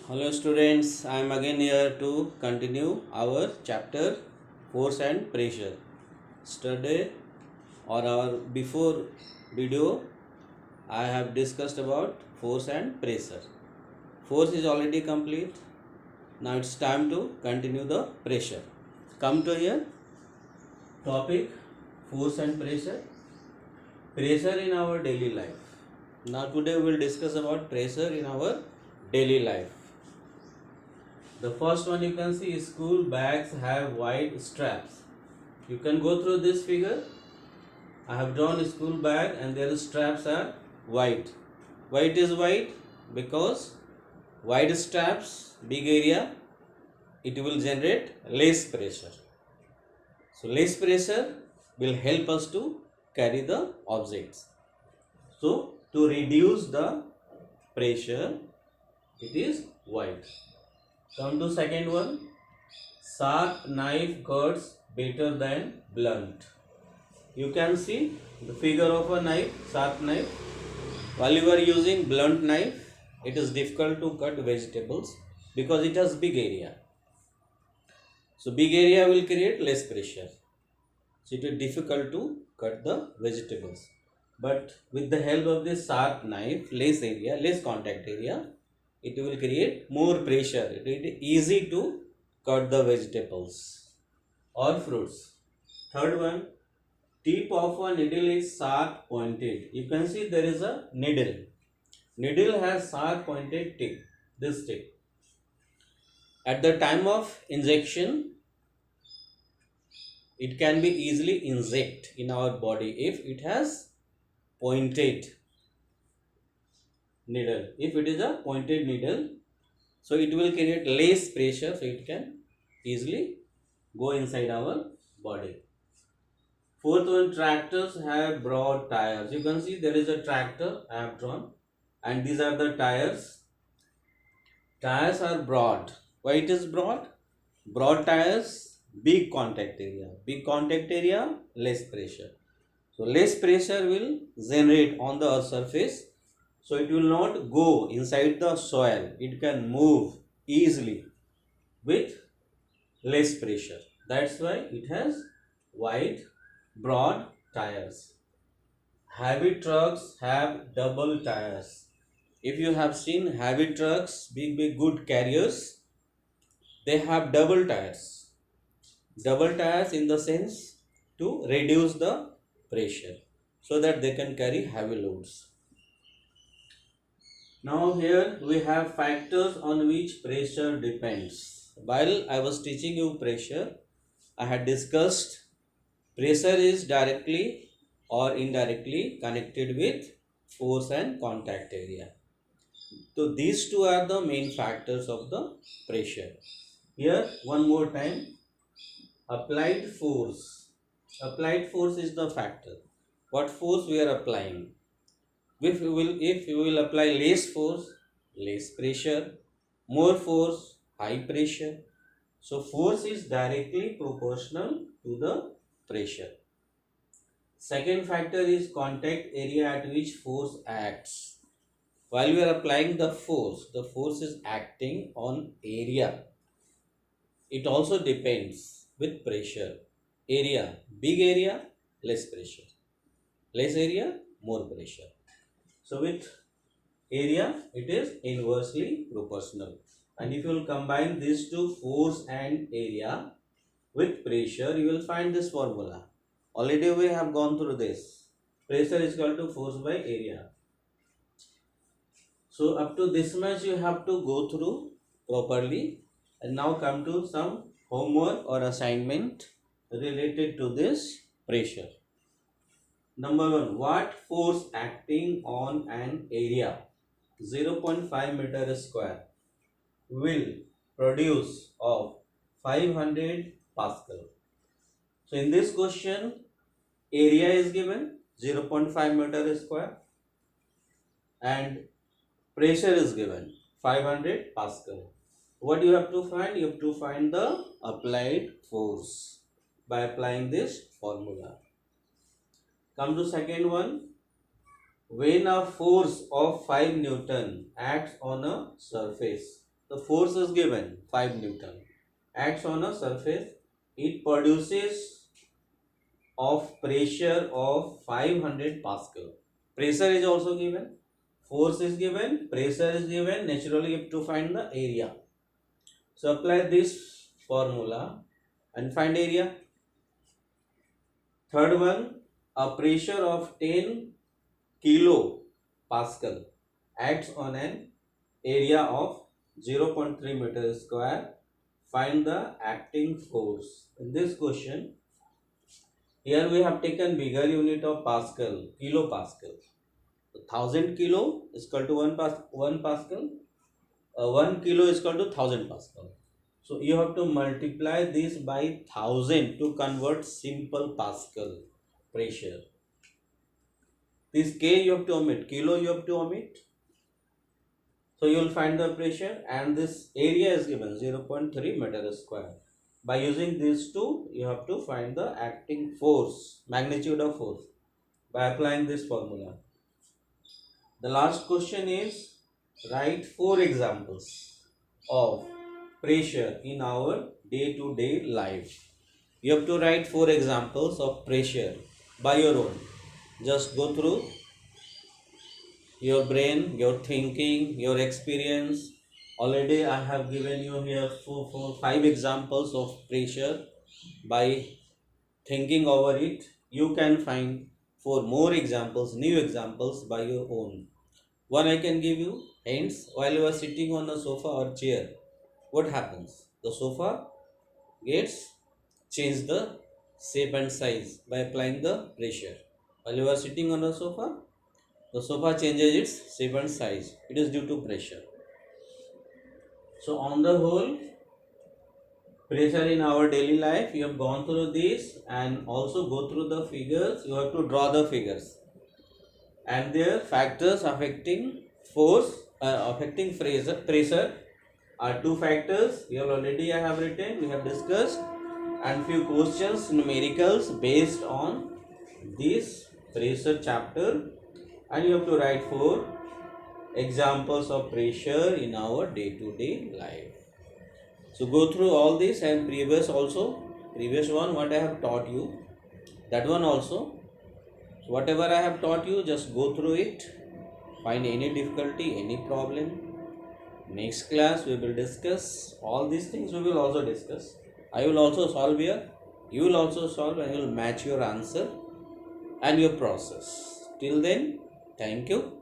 Hello students, I am again here to continue our chapter force and pressure. Yesterday or our before video I have discussed about force and pressure. Force is already complete. Now it's time to continue the pressure. Come to here topic force and pressure. Pressure in our daily life. Now today we will discuss about pressure in our daily life. The first one you can see school bags have white straps. You can go through this figure. I have drawn a school bag and their straps are white. Why it is white? Because white straps, big area, it will generate less pressure. So less pressure will help us to carry the objects. So to reduce the pressure, it is white. Come to second one. Sharp knife cuts better than blunt. You can see the figure of a knife, sharp knife. While you are using blunt knife, it is difficult to cut vegetables because it has big area. So big area will create less pressure. So it is difficult to cut the vegetables. But with the help of this sharp knife, less area, less contact area, it will create more pressure. It is easy to cut the vegetables or fruits. Third one, tip of a needle is sharp pointed. You can see there is a needle. Needle has sharp pointed tip, this tip. At the time of injection, it can be easily inject in our body if it has pointed needle. If it is a pointed needle, so it will create less pressure, so it can easily go inside our body. Fourth one, tractors have broad tires. You can see there is a tractor I have drawn and these are the tires. Tires are broad. Why it is broad? Broad tires, big contact area. Big contact area, less pressure. So less pressure will generate on the earth surface. So it will not go inside the soil. It can move easily with less pressure. That's why it has wide, broad tires. Heavy trucks have double tires. If you have seen heavy trucks, big good carriers, they have double tires. Double tires in the sense to reduce the pressure so that they can carry heavy loads. Now here we have factors on which pressure depends. While I was teaching you pressure, I had discussed pressure is directly or indirectly connected with force and contact area. So these two are the main factors of the pressure. Here one more time, applied force. Applied force is the factor. What force we are applying? If you will apply less force, less pressure, more force, high pressure. So force is directly proportional to the pressure. Second factor is contact area at which force acts. While we are applying the force is acting on area. It also depends with pressure. Area, big area, less pressure. Less area, more pressure. So with area, it is inversely proportional. And if you will combine these two, force and area, with pressure, you will find this formula. Already we have gone through this. Pressure is equal to force by area. So up to this much you have to go through properly. And now come to some homework or assignment related to this pressure. Number one, what force acting on an area 0.5 meter square will produce of 500 Pascal? So in this question, area is given 0.5 meter square and pressure is given 500 Pascal. What you have to find? You have to find the applied force by applying this formula. Come to second one. When a force of 5 Newton acts on a surface, the force is given 5 Newton, acts on a surface, it produces of pressure of 500 Pascal. Pressure is also given, force is given, pressure is given, naturally you have to find the area. So apply this formula and find area. Third one, a pressure of 10 kilo Pascal acts on an area of 0.3 meter square. Find the acting force. In this question, here we have taken bigger unit of Pascal, kilo Pascal. 1000 kilo is equal to 1 Pascal. 1 kilo is equal to 1000 Pascal. So you have to multiply this by 1000 to convert simple Pascal pressure. This K you have to omit, kilo you have to omit. So you will find the pressure, and this area is given 0.3 meter square. By using these two, you have to find the acting force, magnitude of force, by applying this formula. The last question is, write 4 examples of pressure in our day-to-day life. You have to write 4 examples of pressure by your own. Just go through your brain, your thinking, your experience. Already I have given you here 5 examples of pressure. By thinking over it, you can find 4 more examples, new examples by your own. One I can give you, hence while you are sitting on a sofa or chair, what happens? The sofa gets changed the shape and size by applying the pressure. While you are sitting on a sofa, the sofa changes its shape and size. It is due to pressure. So on the whole, pressure in our daily life, you have gone through this, and also go through the figures. You have to draw the figures and their factors affecting force, affecting pressure are 2 factors. Here already I have written, we have discussed, and few questions, numericals based on this pressure chapter, and you have to write 4 examples of pressure in our day-to-day life. So go through all this, and previous one what I have taught you, that one also. So whatever I have taught you, just go through it. Find any difficulty, any problem. Next class we will discuss all these things. We will also discuss. I will also solve here. You will also solve, and you will match your answer and your process. Till then, thank you.